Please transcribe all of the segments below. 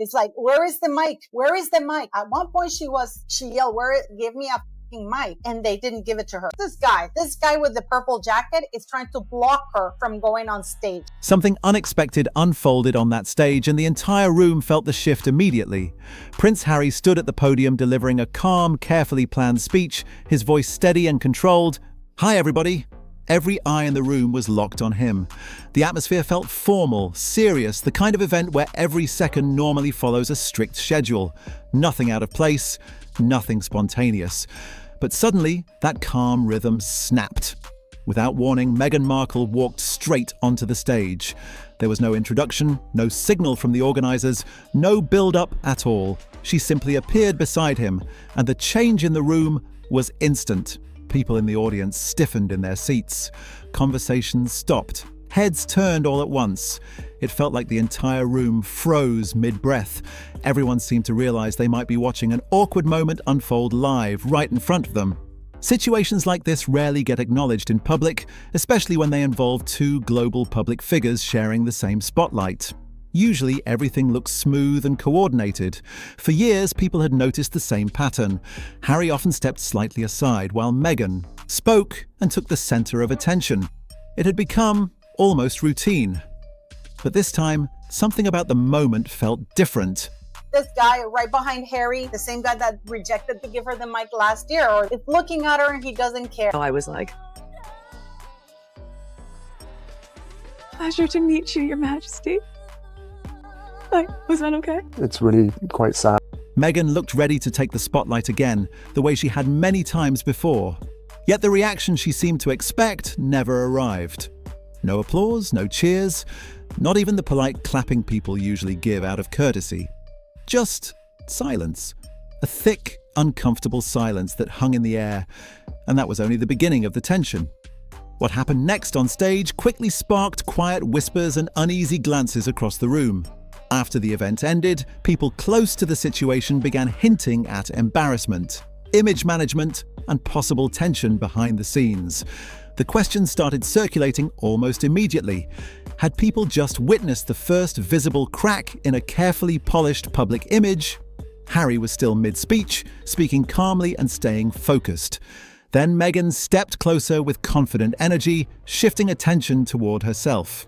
It's like, where is the mic? Where is the mic? At one point she yelled, give me a mic, and they didn't give it to her. This guy with the purple jacket is trying to block her from going on stage. Something unexpected unfolded on that stage, and the entire room felt the shift immediately. Prince Harry stood at the podium delivering a calm, carefully planned speech, his voice steady and controlled. "Hi, everybody." Every eye in the room was locked on him. The atmosphere felt formal, serious, the kind of event where every second normally follows a strict schedule. Nothing out of place, nothing spontaneous. But suddenly, that calm rhythm snapped. Without warning, Meghan Markle walked straight onto the stage. There was no introduction, no signal from the organizers, no build-up at all. She simply appeared beside him, and the change in the room was instant. People in the audience stiffened in their seats. Conversations stopped. Heads turned all at once. It felt like the entire room froze mid-breath. Everyone seemed to realize they might be watching an awkward moment unfold live, right in front of them. Situations like this rarely get acknowledged in public, especially when they involve two global public figures sharing the same spotlight. Usually, everything looks smooth and coordinated. For years, people had noticed the same pattern. Harry often stepped slightly aside, while Meghan spoke and took the center of attention. It had become almost routine. But this time, something about the moment felt different. This guy right behind Harry, the same guy that rejected to give her the mic last year, is looking at her and he doesn't care. I was like, "Pleasure to meet you, Your Majesty." Like, was that okay? It's really quite sad. Meghan looked ready to take the spotlight again, the way she had many times before. Yet the reaction she seemed to expect never arrived. No applause, no cheers, not even the polite clapping people usually give out of courtesy. Just silence. A thick, uncomfortable silence that hung in the air, and that was only the beginning of the tension. What happened next on stage quickly sparked quiet whispers and uneasy glances across the room. After the event ended, people close to the situation began hinting at embarrassment, image management, and possible tension behind the scenes. The question started circulating almost immediately. Had people just witnessed the first visible crack in a carefully polished public image? Harry was still mid-speech, speaking calmly and staying focused. Then Meghan stepped closer with confident energy, shifting attention toward herself.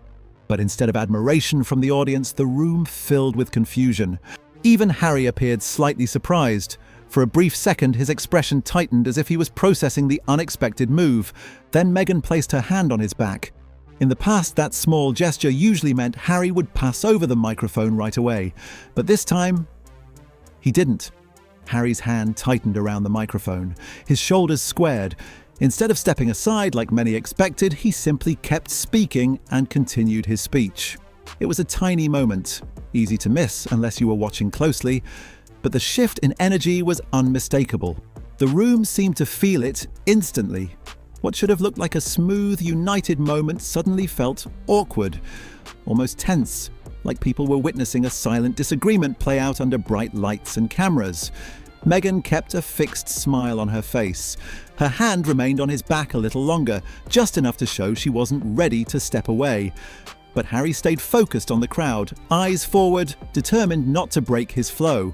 But instead of admiration from the audience, the room filled with confusion. Even Harry appeared slightly surprised. For a brief second, his expression tightened as if he was processing the unexpected move. Then Meghan placed her hand on his back. In the past, that small gesture usually meant Harry would pass over the microphone right away. But this time, he didn't. Harry's hand tightened around the microphone. His shoulders squared. Instead of stepping aside like many expected, he simply kept speaking and continued his speech. It was a tiny moment, easy to miss unless you were watching closely, but the shift in energy was unmistakable. The room seemed to feel it instantly. What should have looked like a smooth, united moment suddenly felt awkward, almost tense, like people were witnessing a silent disagreement play out under bright lights and cameras. Meghan kept a fixed smile on her face. Her hand remained on his back a little longer, just enough to show she wasn't ready to step away. But Harry stayed focused on the crowd, eyes forward, determined not to break his flow.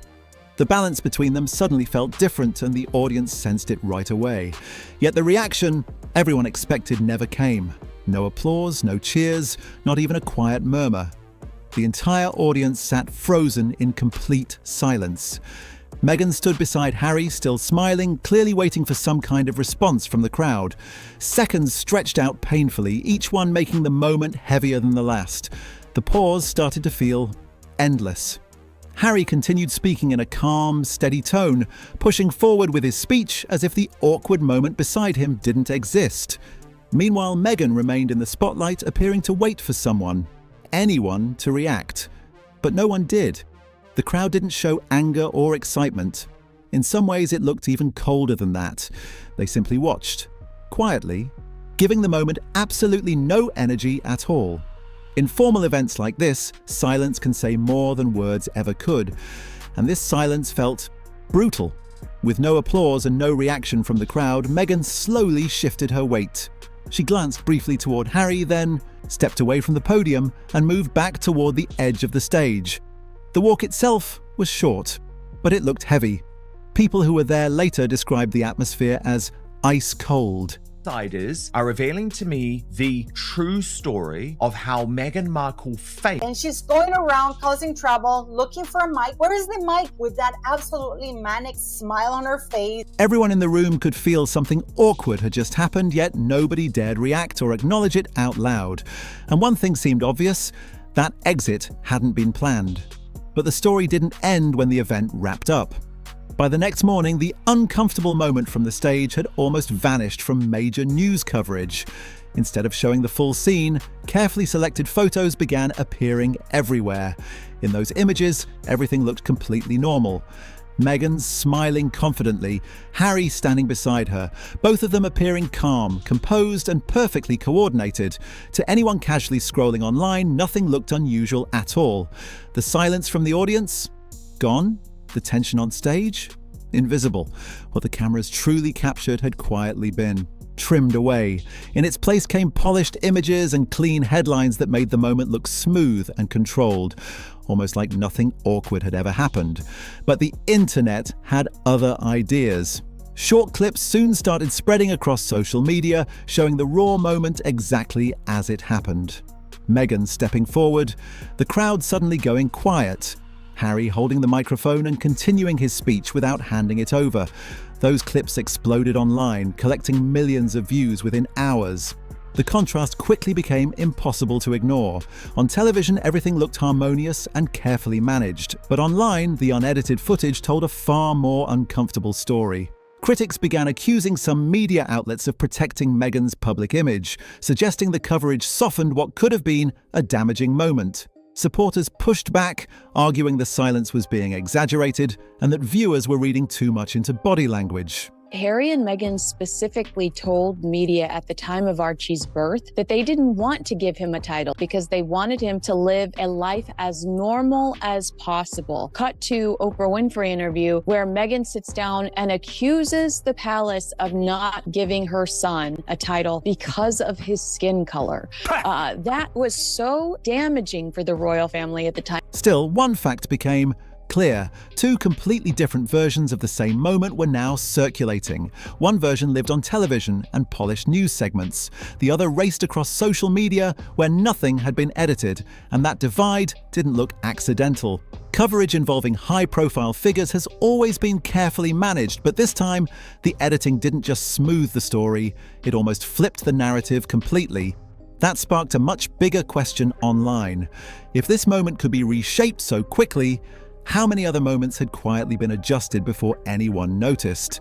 The balance between them suddenly felt different, and the audience sensed it right away. Yet the reaction everyone expected never came. No applause, no cheers, not even a quiet murmur. The entire audience sat frozen in complete silence. Meghan stood beside Harry, still smiling, clearly waiting for some kind of response from the crowd. Seconds stretched out painfully, each one making the moment heavier than the last. The pause started to feel endless. Harry continued speaking in a calm, steady tone, pushing forward with his speech as if the awkward moment beside him didn't exist. Meanwhile, Meghan remained in the spotlight, appearing to wait for someone, anyone, to react. But no one did. The crowd didn't show anger or excitement. In some ways, it looked even colder than that. They simply watched, quietly, giving the moment absolutely no energy at all. In formal events like this, silence can say more than words ever could, and this silence felt brutal. With no applause and no reaction from the crowd, Meghan slowly shifted her weight. She glanced briefly toward Harry, then stepped away from the podium and moved back toward the edge of the stage. The walk itself was short, but it looked heavy. People who were there later described the atmosphere as ice cold. Outsiders are revealing to me the true story of how Meghan Markle faked. And she's going around causing trouble, looking for a mic. Where is the mic? With that absolutely manic smile on her face. Everyone in the room could feel something awkward had just happened, yet nobody dared react or acknowledge it out loud. And one thing seemed obvious: that exit hadn't been planned. But the story didn't end when the event wrapped up. By the next morning, the uncomfortable moment from the stage had almost vanished from major news coverage. Instead of showing the full scene, carefully selected photos began appearing everywhere. In those images, everything looked completely normal. Meghan smiling confidently, Harry standing beside her, both of them appearing calm, composed, and perfectly coordinated. To anyone casually scrolling online, nothing looked unusual at all. The silence from the audience? Gone. The tension on stage? Invisible. What the cameras truly captured had quietly been trimmed away. In its place came polished images and clean headlines that made the moment look smooth and controlled, almost like nothing awkward had ever happened. But the internet had other ideas. Short clips soon started spreading across social media, showing the raw moment exactly as it happened. Meghan stepping forward, the crowd suddenly going quiet. Harry holding the microphone and continuing his speech without handing it over. Those clips exploded online, collecting millions of views within hours. The contrast quickly became impossible to ignore. On television, everything looked harmonious and carefully managed, but online, the unedited footage told a far more uncomfortable story. Critics began accusing some media outlets of protecting Meghan's public image, suggesting the coverage softened what could have been a damaging moment. Supporters pushed back, arguing the silence was being exaggerated and that viewers were reading too much into body language. Harry and Meghan specifically told media at the time of Archie's birth that they didn't want to give him a title because they wanted him to live a life as normal as possible. Cut to Oprah Winfrey interview where Meghan sits down and accuses the palace of not giving her son a title because of his skin color. That was so damaging for the royal family at the time. Still, one fact became clear. Two completely different versions of the same moment were now circulating. One version lived on television and polished news segments. The other raced across social media where nothing had been edited, and that divide didn't look accidental. Coverage involving high-profile figures has always been carefully managed, but this time, the editing didn't just smooth the story, it almost flipped the narrative completely. That sparked a much bigger question online. If this moment could be reshaped so quickly, how many other moments had quietly been adjusted before anyone noticed?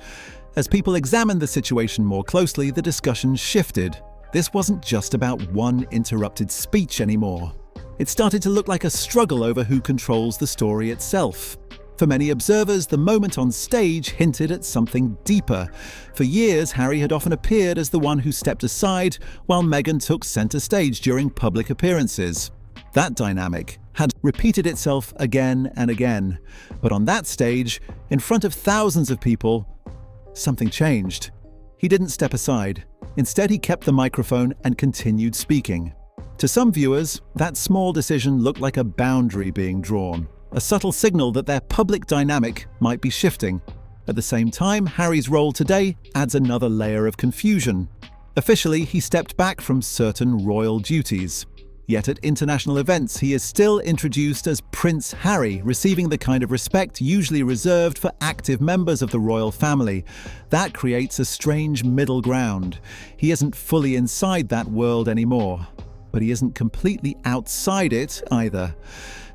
As people examined the situation more closely, the discussion shifted. This wasn't just about one interrupted speech anymore. It started to look like a struggle over who controls the story itself. For many observers, the moment on stage hinted at something deeper. For years, Harry had often appeared as the one who stepped aside, while Meghan took center stage during public appearances. That dynamic had repeated itself again and again. But on that stage, in front of thousands of people, something changed. He didn't step aside. Instead, he kept the microphone and continued speaking. To some viewers, that small decision looked like a boundary being drawn, a subtle signal that their public dynamic might be shifting. At the same time, Harry's role today adds another layer of confusion. Officially, he stepped back from certain royal duties. Yet at international events, he is still introduced as Prince Harry, receiving the kind of respect usually reserved for active members of the royal family. That creates a strange middle ground. He isn't fully inside that world anymore, but he isn't completely outside it either.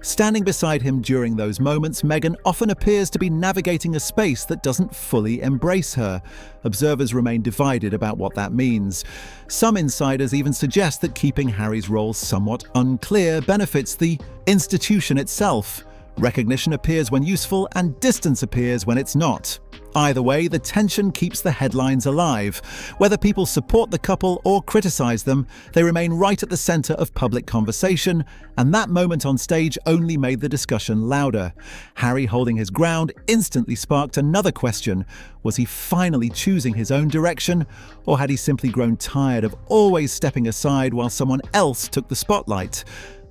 Standing beside him during those moments, Meghan often appears to be navigating a space that doesn't fully embrace her. Observers remain divided about what that means. Some insiders even suggest that keeping Harry's role somewhat unclear benefits the institution itself. Recognition appears when useful and distance appears when it's not. Either way, the tension keeps the headlines alive. Whether people support the couple or criticize them, they remain right at the center of public conversation, and that moment on stage only made the discussion louder. Harry holding his ground instantly sparked another question. Was he finally choosing his own direction, or had he simply grown tired of always stepping aside while someone else took the spotlight?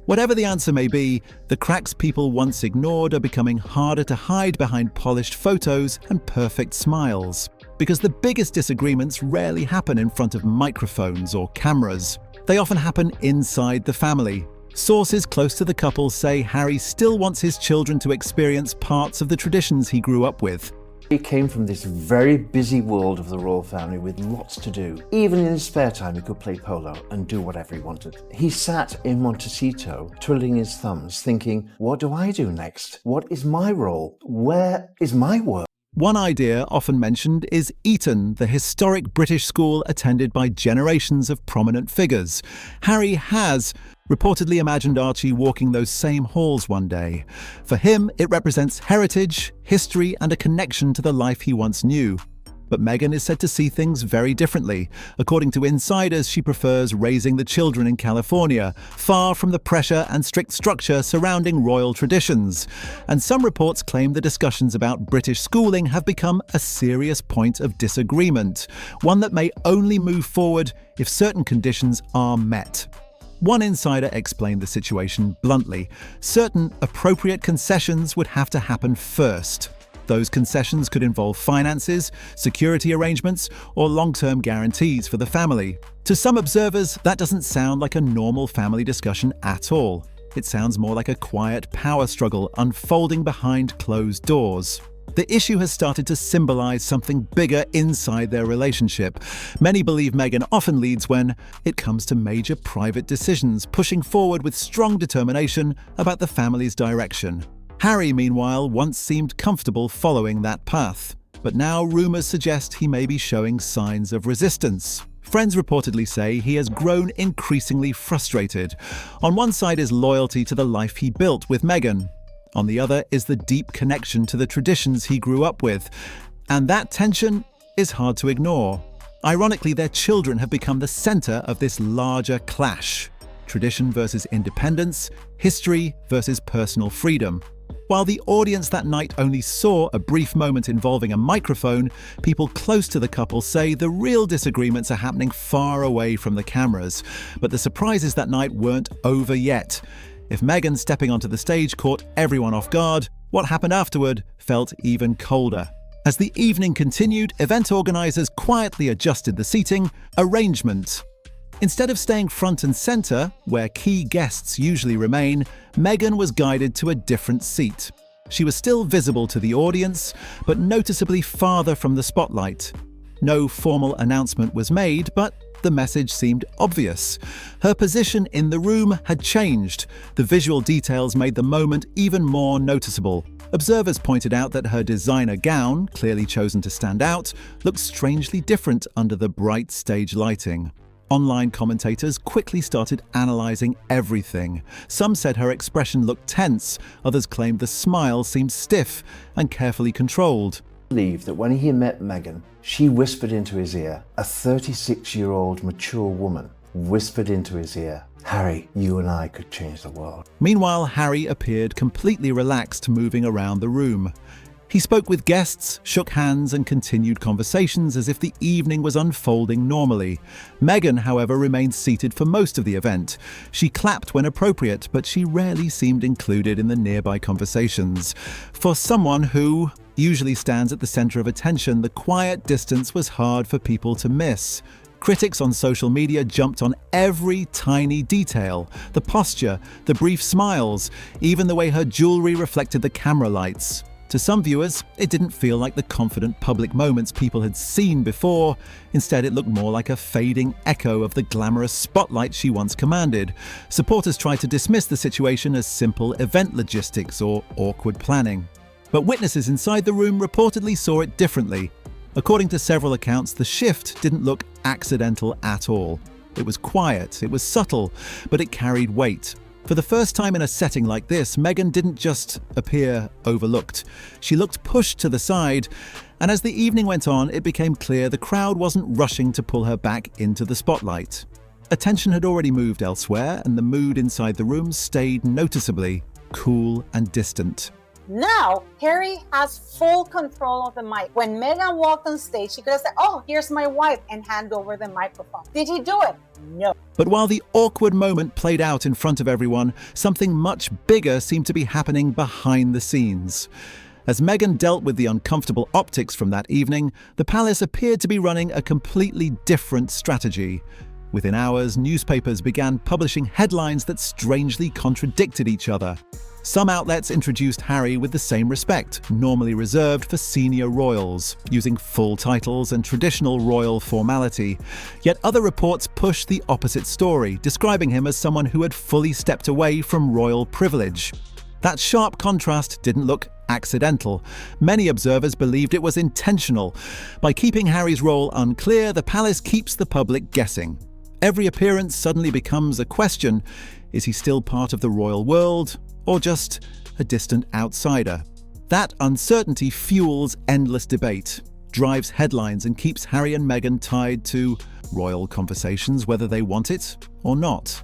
Whatever the answer may be, the cracks people once ignored are becoming harder to hide behind polished photos and perfect smiles. Because the biggest disagreements rarely happen in front of microphones or cameras. They often happen inside the family. Sources close to the couple say Harry still wants his children to experience parts of the traditions he grew up with. He came from this very busy world of the royal family with lots to do. Even in his spare time, he could play polo and do whatever he wanted. He sat in Montecito, twiddling his thumbs, thinking, what do I do next? What is my role? Where is my work? One idea often mentioned is Eton, the historic British school attended by generations of prominent figures. Harry has reportedly imagined Archie walking those same halls one day. For him, it represents heritage, history, and a connection to the life he once knew. But Meghan is said to see things very differently. According to insiders, she prefers raising the children in California, far from the pressure and strict structure surrounding royal traditions. And some reports claim the discussions about British schooling have become a serious point of disagreement, one that may only move forward if certain conditions are met. One insider explained the situation bluntly. Certain appropriate concessions would have to happen first. Those concessions could involve finances, security arrangements, or long-term guarantees for the family. To some observers, that doesn't sound like a normal family discussion at all. It sounds more like a quiet power struggle unfolding behind closed doors. The issue has started to symbolize something bigger inside their relationship. Many believe Meghan often leads when it comes to major private decisions, pushing forward with strong determination about the family's direction. Harry, meanwhile, once seemed comfortable following that path, but now rumors suggest he may be showing signs of resistance. Friends reportedly say he has grown increasingly frustrated. On one side is loyalty to the life he built with Meghan. On the other is the deep connection to the traditions he grew up with. And that tension is hard to ignore. Ironically, their children have become the center of this larger clash. Tradition versus independence, history versus personal freedom. While the audience that night only saw a brief moment involving a microphone, people close to the couple say the real disagreements are happening far away from the cameras. But the surprises that night weren't over yet. If Meghan stepping onto the stage caught everyone off guard, what happened afterward felt even colder. As the evening continued, event organizers quietly adjusted the seating arrangement. Instead of staying front and center, where key guests usually remain, Meghan was guided to a different seat. She was still visible to the audience, but noticeably farther from the spotlight. No formal announcement was made, but the message seemed obvious. Her position in the room had changed. The visual details made the moment even more noticeable. Observers pointed out that her designer gown, clearly chosen to stand out, looked strangely different under the bright stage lighting. Online commentators quickly started analyzing everything. Some said her expression looked tense, others claimed the smile seemed stiff and carefully controlled. Believe that when he met Meghan, she whispered into his ear, a 36-year-old mature woman whispered into his ear, Harry, you and I could change the world. Meanwhile, Harry appeared completely relaxed, moving around the room. He spoke with guests, shook hands, and continued conversations as if the evening was unfolding normally. Meghan, however, remained seated for most of the event. She clapped when appropriate, but she rarely seemed included in the nearby conversations. For someone who usually stands at the center of attention, the quiet distance was hard for people to miss. Critics on social media jumped on every tiny detail, the posture, the brief smiles, even the way her jewelry reflected the camera lights. To some viewers, it didn't feel like the confident public moments people had seen before. Instead, it looked more like a fading echo of the glamorous spotlight she once commanded. Supporters tried to dismiss the situation as simple event logistics or awkward planning. But witnesses inside the room reportedly saw it differently. According to several accounts, the shift didn't look accidental at all. It was quiet, it was subtle, but it carried weight. For the first time in a setting like this, Meghan didn't just appear overlooked. She looked pushed to the side, and as the evening went on, it became clear the crowd wasn't rushing to pull her back into the spotlight. Attention had already moved elsewhere, and the mood inside the room stayed noticeably cool and distant. Now, Harry has full control of the mic. When Meghan walked on stage, she could have said, oh, here's my wife, and hand over the microphone. Did he do it? No. But while the awkward moment played out in front of everyone, something much bigger seemed to be happening behind the scenes. As Meghan dealt with the uncomfortable optics from that evening, the palace appeared to be running a completely different strategy. Within hours, newspapers began publishing headlines that strangely contradicted each other. Some outlets introduced Harry with the same respect, normally reserved for senior royals, using full titles and traditional royal formality. Yet other reports pushed the opposite story, describing him as someone who had fully stepped away from royal privilege. That sharp contrast didn't look accidental. Many observers believed it was intentional. By keeping Harry's role unclear, the palace keeps the public guessing. Every appearance suddenly becomes a question: is he still part of the royal world, or just a distant outsider? That uncertainty fuels endless debate, drives headlines, and keeps Harry and Meghan tied to royal conversations, whether they want it or not.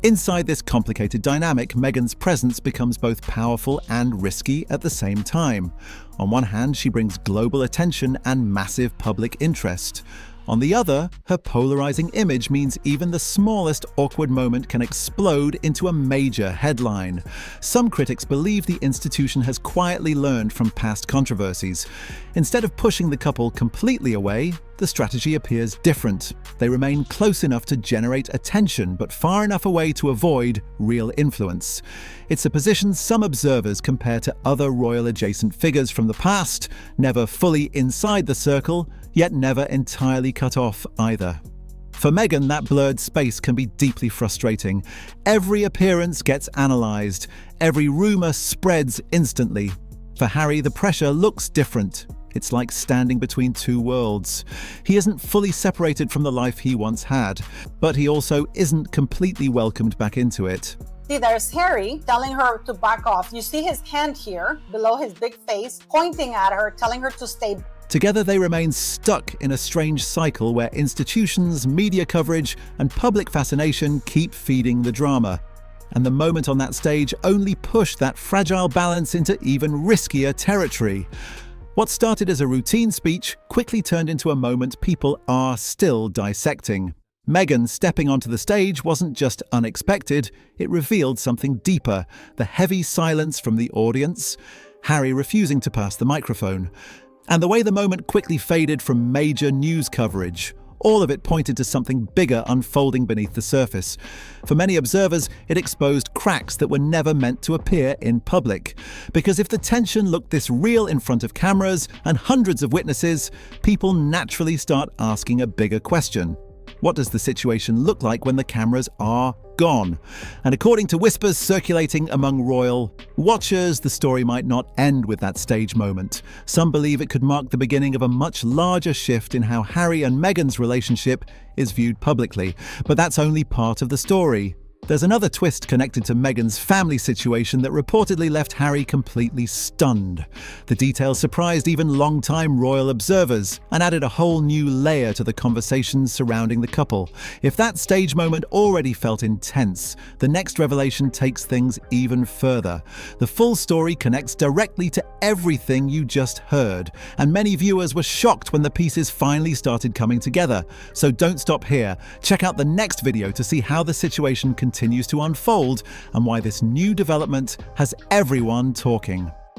Inside this complicated dynamic, Meghan's presence becomes both powerful and risky at the same time. On one hand, she brings global attention and massive public interest. On the other, her polarizing image means even the smallest awkward moment can explode into a major headline. Some critics believe the institution has quietly learned from past controversies. Instead of pushing the couple completely away, the strategy appears different. They remain close enough to generate attention, but far enough away to avoid real influence. It's a position some observers compare to other royal-adjacent figures from the past, never fully inside the circle, yet never entirely cut off either. For Meghan, that blurred space can be deeply frustrating. Every appearance gets analysed, every rumour spreads instantly. For Harry, the pressure looks different. It's like standing between two worlds. He isn't fully separated from the life he once had, but he also isn't completely welcomed back into it. See, there's Harry telling her to back off. You see his hand here, below his big face, pointing at her, telling her to stay. Together they remain stuck in a strange cycle where institutions, media coverage, and public fascination keep feeding the drama. And the moment on that stage only pushed that fragile balance into even riskier territory. What started as a routine speech quickly turned into a moment people are still dissecting. Meghan stepping onto the stage wasn't just unexpected, it revealed something deeper: the heavy silence from the audience, Harry refusing to pass the microphone, and the way the moment quickly faded from major news coverage. All of it pointed to something bigger unfolding beneath the surface. For many observers, it exposed cracks that were never meant to appear in public. Because if the tension looked this real in front of cameras and hundreds of witnesses, people naturally start asking a bigger question. What does the situation look like when the cameras are gone? And according to whispers circulating among royal watchers, the story might not end with that stage moment. Some believe it could mark the beginning of a much larger shift in how Harry and Meghan's relationship is viewed publicly. But that's only part of the story. There's another twist connected to Meghan's family situation that reportedly left Harry completely stunned. The details surprised even long-time royal observers and added a whole new layer to the conversations surrounding the couple. If that stage moment already felt intense, the next revelation takes things even further. The full story connects directly to everything you just heard, and many viewers were shocked when the pieces finally started coming together. So don't stop here. Check out the next video to see how the situation continues to unfold and why this new development has everyone talking.